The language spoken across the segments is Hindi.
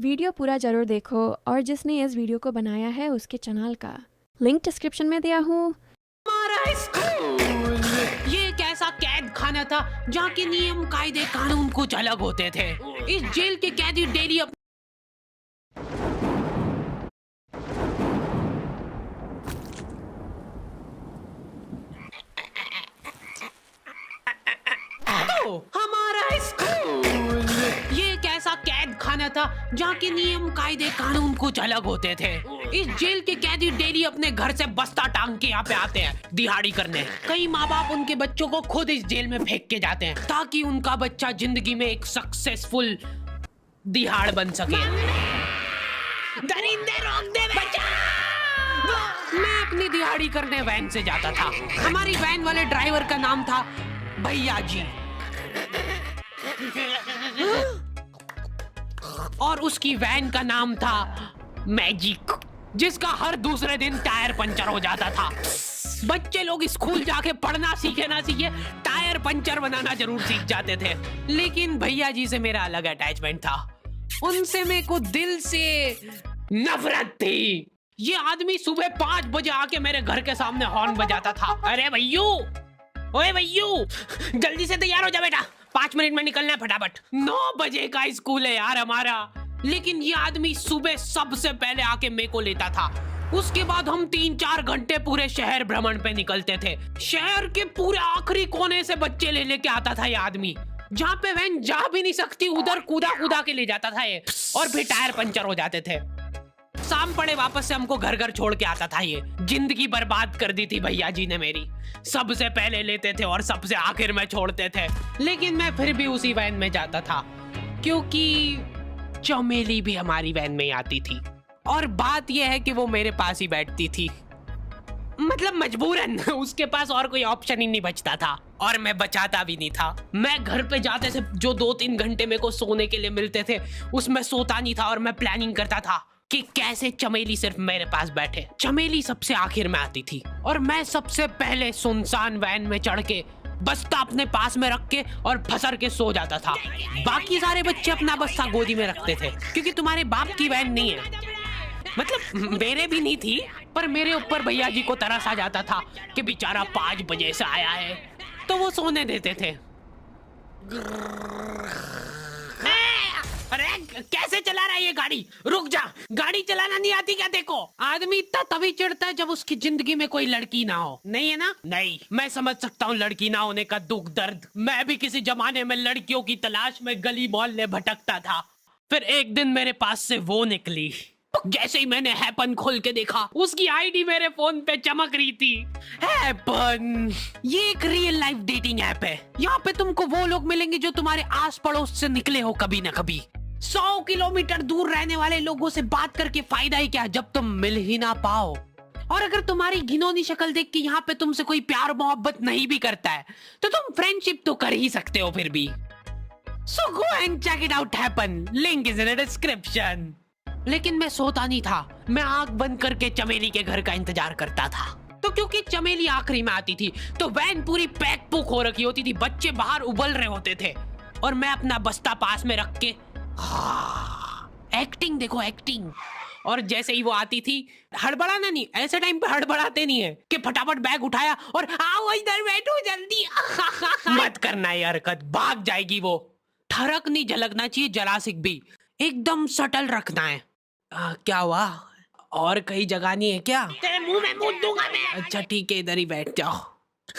वीडियो पूरा जरूर देखो और जिसने इस वीडियो को बनाया है उसके चैनल का लिंक डिस्क्रिप्शन में दिया हूँ। हमारा स्कूल ये एक ऐसा कैद खाना था जहाँ के नियम कायदे कानून कुछ अलग होते थे। इस जेल के कैदी डेली हमारा स्कूल ये एक ऐसा कैद खाना था जहाँ के नियम कायदे कानून कुछ अलग होते थे। इस जेल के कैदी डेली अपने घर से बस्ता टांग के यहाँ पे आते हैं दिहाड़ी करने। कई माँ बाप उनके बच्चों को खुद इस जेल में फेंक के जाते हैं ताकि उनका बच्चा जिंदगी में एक सक्सेसफुल दिहाड़ बन सके। दरिंदे रोक दे बच्चा। मैं अपनी दिहाड़ी करने वैन से जाता था। हमारी वैन वाले ड्राइवर का नाम था भैया जी और उसकी वैन का नाम था मैजिक, जिसका हर दूसरे दिन टायर पंचर हो जाता था। बच्चे लोग स्कूल जाके पढ़ना सीखे ना सीखे टायर पंचर बनाना जरूर सीख जाते थे। लेकिन भैया जी से मेरा अलग अटैचमेंट था। उनसे मेरे को दिल से नफरत थी। ये आदमी सुबह 5 बजे आके मेरे घर के सामने हॉर्न बजाता था। अरे भैयू, ओए भैयू, जल्दी से तैयार हो जा बेटा, 5 मिनट में निकलना है फटाफट। 9 बजे का स्कूल है यार हमारा। लेकिन ये आदमी सुबह सबसे पहले आके मेरे को लेता था। उसके बाद हम 3-4 घंटे पूरे शहर भ्रमण पे निकलते थे। शहर के पूरे आखिरी कोने से बच्चे ले लेके आता था ये आदमी। जहाँ पे वैन जा भी नहीं सकती उधर कूदा के ले जाता था ये, और फिर टायर पंचर हो जाते थे। शाम पड़े वापस से हमको घर घर छोड़ के आता था ये। जिंदगी बर्बाद कर दी थी भैया जी ने मेरी। सबसे पहले लेते थे और सबसे आखिर में छोड़ते थे। लेकिन मैं फिर भी उसी वैन में जाता था क्योंकि चमेली भी हमारी वैन में ही आती थी। और बात यह है कि वो मेरे पास ही बैठती थी, मतलब मजबूरन। उसके पास और कोई ऑप्शन ही नहीं बचता था और मैं बचाता भी नहीं था। मैं घर पे जाते से जो 2-3 घंटे मेरे को सोने के लिए मिलते थे उसमें सोता नहीं था और मैं प्लानिंग करता था कि कैसे चमेली सिर्फ मेरे पास बैठे। चमेली सबसे आखिर में आती थी और मैं सबसे पहले सुनसान वैन में चढ़ के बस्ता अपने पास में रख के और फसर के सो जाता था। बाकी सारे बच्चे अपना बस्ता गोदी में रखते थे क्योंकि तुम्हारे बाप की वैन नहीं है, मतलब मेरे भी नहीं थी, पर मेरे ऊपर भैया जी को तरस आ जाता था कि बेचारा 5 बजे से आया है, तो वो सोने देते थे। अरे कैसे चला रहा है ये गाड़ी? रुक जा, गाड़ी चलाना नहीं आती क्या? देखो, आदमी इतना तभी चिढ़ता है जब उसकी जिंदगी में कोई लड़की ना हो। नहीं है ना? नहीं, मैं समझ सकता हूँ लड़की ना होने का दुख दर्द। मैं भी किसी जमाने में लड़कियों की तलाश में गली मोहल्ले भटकता था। फिर एक दिन मेरे पास से वो निकली। जैसे ही मैंने हैपन खोल के देखा उसकी आईडी मेरे फोन पे चमक रही थी। हैपन ये एक रियल लाइफ डेटिंग ऐप है। यहाँ पे तुमको वो लोग मिलेंगे जो तुम्हारे आस पड़ोस से निकले हो कभी ना कभी। 100 किलोमीटर दूर रहने वाले लोगों से बात करके फायदा ही क्या जब तुम मिल ही ना पाओ। और अगर तुम्हारी घिनौनी शक्ल देख के यहाँ पे तुमसे कोई प्यार मोहब्बत नहीं भी करता है तो तुम फ्रेंडशिप तो कर ही सकते हो फिर भी। So go and check it out happen. Link is in the description. लेकिन मैं सोता नहीं था। मैं आंख बंद करके चमेली के घर का इंतजार करता था। तो क्योंकि चमेली आखिरी में आती थी तो वैन पूरी पैक पुक हो रखी होती थी, बच्चे बाहर उबल रहे होते थे और मैं अपना बस्ता पास में रख के एक्टिंग देखो एक्टिंग। और जैसे ही वो आती थी, हड़बड़ाना नहीं, ऐसे टाइम पे हड़बड़ाते नहीं है कि फटाफट बैग उठाया और आओ इधर बैठो जल्दी। मत करना ये हरकत, भाग जाएगी वो। ठरक नहीं झलकना चाहिए जरा सिक भी, एकदम सटल रखना है। क्या हुआ? और कहीं जगह नहीं है क्या? तेरे मुंह में मूत दूंगा मैं। अच्छा ठीक है, इधर ही बैठ जाओ।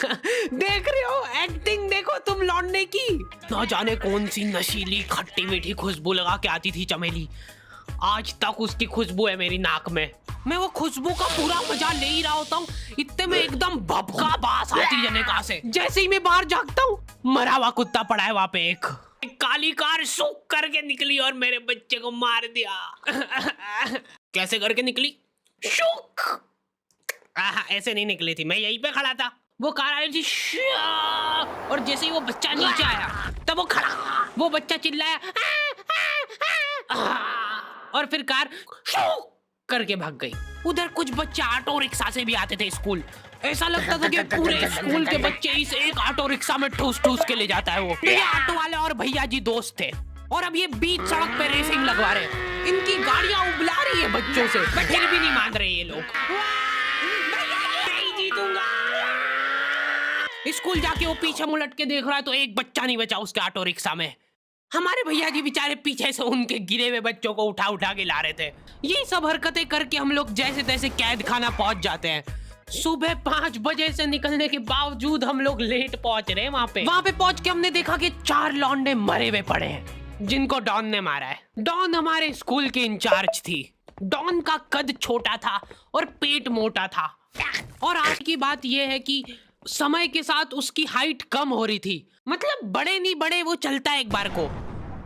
देख रहे हो एक्टिंग देखो तुम लौंडे की। ना जाने कौन सी नशीली खट्टी मीठी खुशबू लगा के आती थी चमेली। आज तक उसकी खुशबू है मेरी नाक में। मैं वो खुशबू का पूरा मजा ले ही रहा होता हूँ, इतने में एकदम भभका बास आती है जनेका से। जैसे ही मैं बाहर झांकता हूँ, मरा हुआ कुत्ता पड़ा है वहां पे। एक काली कार सूख करके निकली और मेरे बच्चे को मार दिया। कैसे करके निकली? शुक। ऐसे नहीं निकली थी, मैं यहीं पे खड़ा था, वो कार आई थी और जैसे ही वो बच्चा नीचे आया तब वो खड़ा, वो बच्चा चिल्लाया और फिर कार करके भाग गई। उधर कुछ बच्चे ऑटो रिक्शा से भी आते थे स्कूल। ऐसा लगता था कि पूरे स्कूल के बच्चे इस एक ऑटो रिक्शा में ठूस ठूस के ले जाता है वो। ये ऑटो वाले और भैया जी दोस्त थे और अब ये बीच सड़क पे रेसिंग लगवा रहे। इनकी गाड़ियां उबला रही है बच्चों से, बट फिर भी नहीं मान रहे ये लोग। नहीं जीतूंगा। स्कूल जाके वो पीछे मुलट के देख रहा है तो एक बच्चा नहीं बचा उसके ऑटो रिक्शा में। हमारे भैया जी बेचारे पीछे से उनके गिरे हुए बच्चों को उठा उठा के ला रहे थे। ये सब हरकतें करके हम लोग जैसे तैसे कैद खाना पहुंच जाते हैं। सुबह 5 बजे से निकलने के बावजूद हम लोग लेट पहुंच रहे हैं वहां पे पहुंच के हमने देखा कि 4 लौंडे मरे हुए पड़े हैं जिनको डॉन ने मारा है। डॉन हमारे स्कूल की इंचार्ज थी। डॉन का कद छोटा था और पेट मोटा था। और आज की बात यह है कि समय के साथ उसकी हाइट कम हो रही थी। मतलब बड़े नहीं बड़े वो चलता है एक बार को,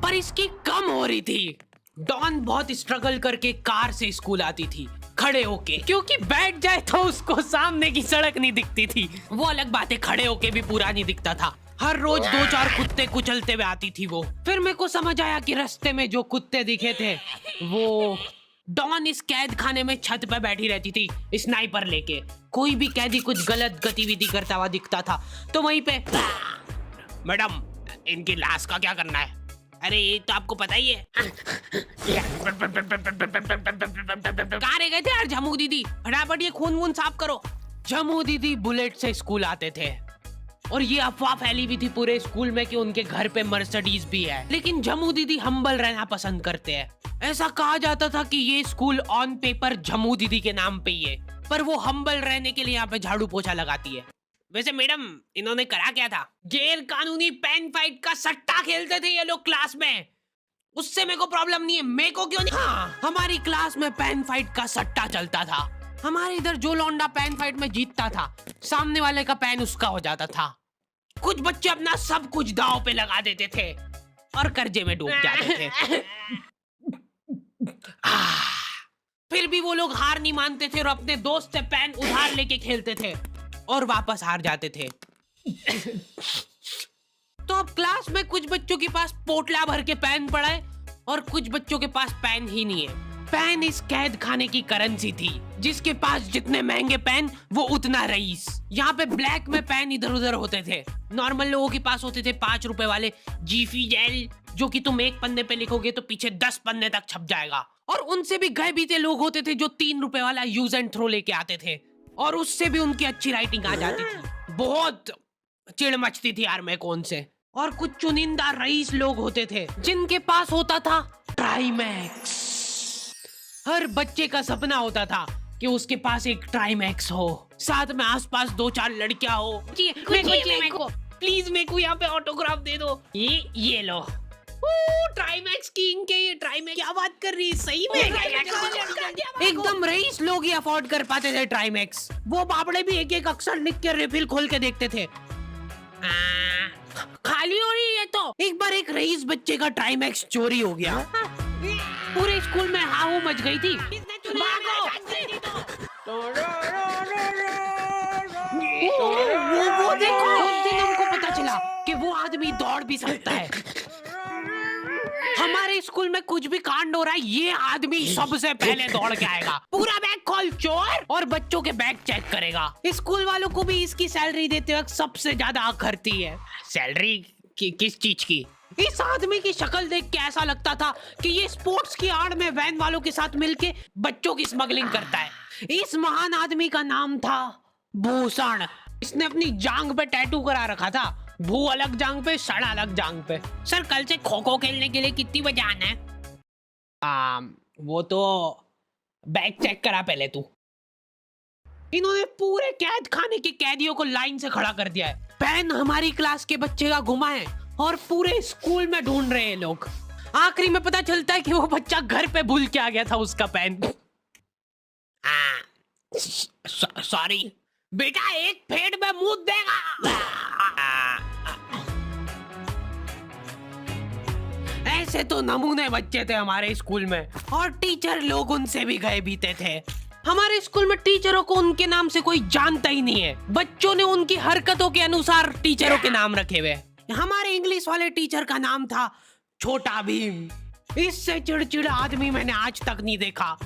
पर इसकी कम हो रही थी। डॉन बहुत स्ट्रगल करके कार से स्कूल आती थी खड़े होके, क्योंकि बैठ जाए तो उसको सामने की सड़क नहीं दिखती थी। वो अलग बात है, खड़े होके भी पूरा नहीं दिखता था। हर रोज 2-4 कुत्ते कुचलते हुए आती थी वो। फिर मेरे को समझ आया कि रास्ते में जो कुत्ते दिखे थे वो डॉन इस कैद खाने में छत पे बैठी रहती थी स्नाइपर लेके। कोई भी कैदी कुछ गलत गतिविधि करता हुआ दिखता था तो वहीं पे, मैडम इनकी लाश का क्या करना है? अरे ये तो आपको पता ही है। कहाँ रह गए थे यार झमू दीदी? फटाफट ये खून वून साफ करो। झमू दीदी बुलेट से स्कूल आते थे और ये अफवाह फैली हुई थी पूरे स्कूल में कि उनके घर पे मर्सिडीज भी है। लेकिन झमू दीदी हम्बल रहना पसंद करते हैं। ऐसा कहा जाता था कि ये स्कूल ऑन पेपर झमू दीदी के नाम पे ही है, पर वो हम्बल रहने के लिए यहाँ पे झाड़ू पोछा लगाती है। वैसे मैडम इन्होंने करा क्या था? गैर कानूनी पेन फाइट का सट्टा खेलते थे ये लोग क्लास में। उससे मेरे को प्रॉब्लम नहीं है, मेरे को क्यों नहीं? हाँ, हमारी क्लास में पेन फाइट का सट्टा चलता था। हमारे इधर जो लौंडा पेन फाइट में जीतता था सामने वाले का पेन उसका हो जाता था। कुछ बच्चे अपना सब कुछ दांव पे लगा देते थे और कर्जे में डूब जाते थे। फिर भी वो लोग हार नहीं मानते थे और अपने दोस्त से पेन उधार लेके खेलते थे और वापस हार जाते थे। तो अब क्लास में कुछ बच्चों के पास पोटला भर के पेन पड़ा है और कुछ बच्चों के पास पेन ही नहीं है। पेन इस कैद खाने की करेंसी थी। जिसके पास जितने महंगे पेन वो उतना रईस। यहाँ पे ब्लैक में पेन इधर उधर होते थे। नॉर्मल लोगों के पास होते थे 5 रुपए वाले जीफी जेल, जो कि तुम 1 पन्ने पे लिखोगे तो पीछे 10 पन्ने तक छप जाएगा। और उनसे भी गए बीते लोग होते थे जो 3 रुपए वाला यूज एंड थ्रो लेके आते थे और उससे भी उनकी अच्छी राइटिंग आ जाती थी। बहुत चिढ़ मचती थी यार मेरे को उनसे। और कुछ चुनिंदा रईस लोग होते थे जिनके पास होता था ट्राइमैक्स। हर बच्चे का सपना होता था कि उसके पास एक ट्राइमैक्स हो, साथ में आसपास 2-4 लड़कियां हो। मेरे को प्लीज मेरे को यहाँ पे ऑटोग्राफ दे दो। ये लो ट्राइमैक्स किंग के। ये ट्राइमैक्स क्या बात कर रही है? सही में एकदम रईस लोग ही अफोर्ड कर पाते थे ट्राइमैक्स। वो बाबड़े भी एक एक अक्षर लिख के रिफिल खोल के देखते थे। खाली हो रही है तो एक बार एक रईस बच्चे का ट्राइमैक्स चोरी हो गया। पूरे स्कूल में हाहू मच गई थी। वो देखो, उस दिन हमको पता चला कि वो आदमी दौड़ भी सकता है। हमारे स्कूल में कुछ भी कांड हो रहा है ये आदमी सबसे पहले दौड़ के आएगा। पूरा बैग खोल चोर, और बच्चों के बैग चेक करेगा। स्कूल वालों को भी इसकी सैलरी देते वक्त सबसे ज्यादा आखरती है। सैलरी किस चीज की? इस आदमी की शक्ल देख के ऐसा लगता था कि ये स्पोर्ट्स की आड़ में वैन वालों के साथ मिलके बच्चों की स्मगलिंग करता है। इस महान आदमी का नाम था भूषण। इसने अपनी जांग पे टैटू करा रखा था। भू अलग जांग पे, सड़ अलग जांग पे। सर कल से खो खो खेलने के लिए कितनी बजे आना है? वो तो बैग चेक करा पहले तू। इन्होंने पूरे कैद खाने के कैदियों को लाइन से खड़ा कर दिया है। पेन हमारी क्लास के बच्चे का गुमा है और पूरे स्कूल में ढूंढ रहे हैं लोग। आखिरी में पता चलता है कि वो बच्चा घर पे भूल के आ गया था उसका पेन। सॉरी बेटा, एक फेट में मुंह देगा। ऐसे तो नमूने बच्चे थे हमारे स्कूल में और टीचर लोग उनसे भी गए बीते थे। हमारे स्कूल में टीचरों को उनके नाम से कोई जानता ही नहीं है। बच्चों ने उनकी हरकतों के अनुसार टीचरों के नाम रखे हुए। हमारे इंग्लिश वाले टीचर का नाम था छोटा भीम। इससे चिड़चिड़ा आदमी मैंने आज तक नहीं देखा।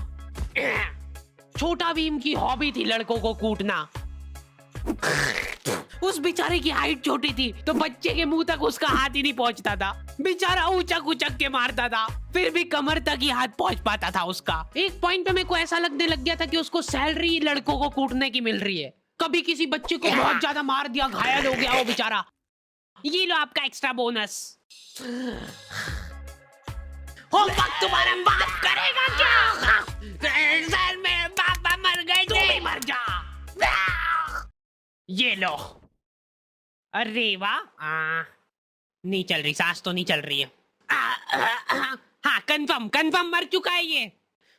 छोटा भीम की हॉबी थी लड़कों को कूटना। उस बेचारे की हाइट छोटी थी तो बच्चे के मुंह तक उसका हाथ ही नहीं पहुंचता था। बेचारा उचक उचक के मारता था, फिर भी कमर तक ही हाथ पहुंच पाता था उसका। एक पॉइंट पे मेरे को ऐसा लगने लग गया था कि उसको सैलरी लड़कों को कूटने की मिल रही है। कभी किसी बच्चे को बहुत ज्यादा मार दिया, घायल हो गया वो बेचारा, ये लो आपका एक्स्ट्रा बोनस। होमवर्क तुम्हारा बाप करेगा क्या? सर मेरे पापा मर गए थे। तू भी मर जा। ये लो। अरे वाह, नहीं चल रही, सांस तो नहीं चल रही है। हाँ कंफर्म मर चुका है ये।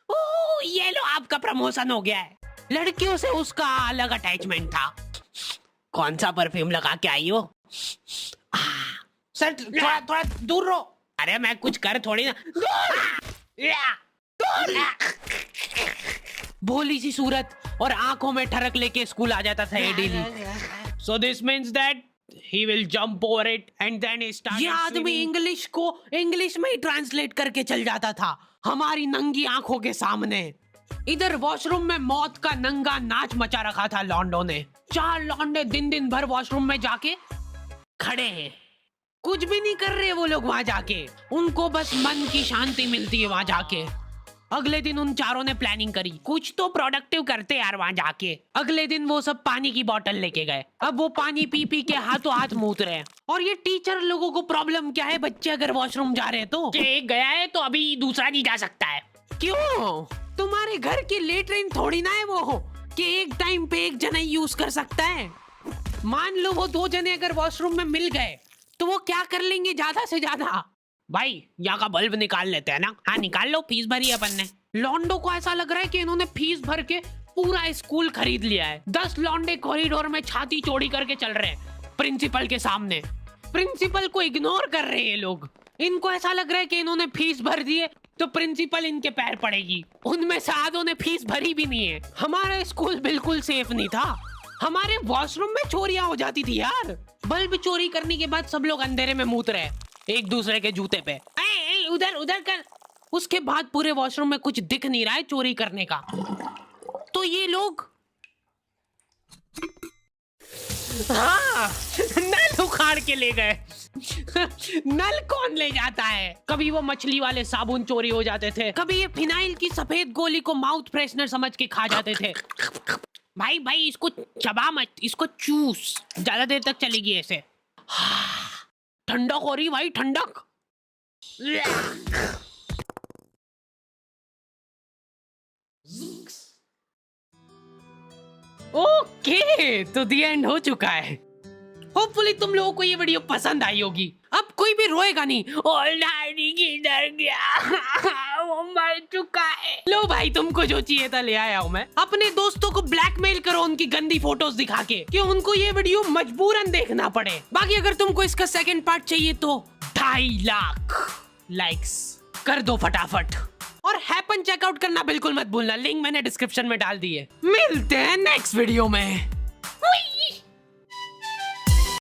ओह ये लो, आपका प्रमोशन हो गया है। लड़कियों से उसका अलग अटैचमेंट था। कौन सा परफ्यूम लगा के आई हो? सर थोड़ा दूर रहो। अरे मैं कुछ कर थोड़ी ना। भोली सी सूरत और आंखों में ठरक लेके स्कूल आ जाता था ये daily. So this means that he will jump over it and then he started. ये आदमी इंग्लिश को इंग्लिश में ही ट्रांसलेट करके चल जाता था हमारी नंगी आंखों के सामने। इधर वॉशरूम में मौत का नंगा नाच मचा रखा था लॉन्डो ने। 4 लॉन्डे दिन भर वॉशरूम में जाके खड़े हैं, कुछ भी नहीं कर रहे वो लोग वहां जाके। उनको बस मन की शांति मिलती है वहां जाके। अगले दिन उन चारों ने प्लानिंग करी, कुछ तो प्रोडक्टिव करते यार वहां जाके। अगले दिन वो सब पानी की बोतल लेके गए। अब वो पानी पी पी के हाथों हाथ मूत रहे हैं। और ये टीचर लोगों को प्रॉब्लम क्या है, बच्चे अगर वॉशरूम जा रहे हैं तो एक गया है तो अभी दूसरा नहीं जा सकता है। क्यों? तुम्हारे घर की लेटरिन थोड़ी ना है वो कि एक टाइम पे एक जना यूज कर सकता है। मान लो वो 2 जने अगर वॉशरूम में मिल गए तो वो क्या कर लेंगे ज्यादा से ज्यादा? भाई यहाँ का बल्ब निकाल लेते हैं ना। हाँ निकाल लो, फीस भरी है अपन ने। लॉन्डो को ऐसा लग रहा है कि इन्होंने फीस भर के पूरा स्कूल खरीद लिया है। 10 लॉन्डे कॉरिडोर में छाती चौड़ी करके चल रहे हैं प्रिंसिपल के सामने। प्रिंसिपल को इग्नोर कर रहे हैं ये लोग। इनको ऐसा लग रहा है कि इन्होंने फीस भर दी है तो प्रिंसिपल इनके पैर पड़ेगी। उनमें से आधों ने फीस भरी भी नहीं है। हमारा स्कूल बिल्कुल सेफ नहीं था। हमारे वॉशरूम में चोरियां हो जाती थी यार। बल्ब चोरी करने के बाद सब लोग अंधेरे में मूत रहे एक दूसरे के जूते पे। उधर कर। उसके बाद पूरे वॉशरूम में कुछ दिख नहीं रहा है चोरी करने का। तो ये लोग हाँ नल उखाड़ के ले गए। नल कौन ले जाता है? कभी वो मछली वाले साबुन चोरी हो जाते थे, कभी ये फिनाइल की सफेद गोली को माउथ फ्रेशनर समझ के खा जाते थे। भाई इसको चबा मत, इसको चूस, ज्यादा देर तक चलेगी ऐसे। ठंडक हो रही भाई, ठंडक। ओके तो दी एंड हो चुका है। होपफुली तुम लोगों को ये वीडियो पसंद आई होगी। अब कोई भी रोएगा नहीं। डैडी किधर गया? वो मर चुका है। लो भाई तुमको जो चाहिए था ले आया हूँ मैं। अपने दोस्तों को ब्लैकमेल करो उनकी गंदी फोटोज दिखा के कि उनको ये वीडियो मजबूरन देखना पड़े। बाकी अगर तुमको इसका सेकंड पार्ट चाहिए तो 2.5 लाख लाइक्स कर दो फटाफट। और हैपन चेकआउट करना बिल्कुल मत भूलना, लिंक मैंने डिस्क्रिप्शन में डाल दी है। मिलते हैं नेक्स्ट वीडियो में।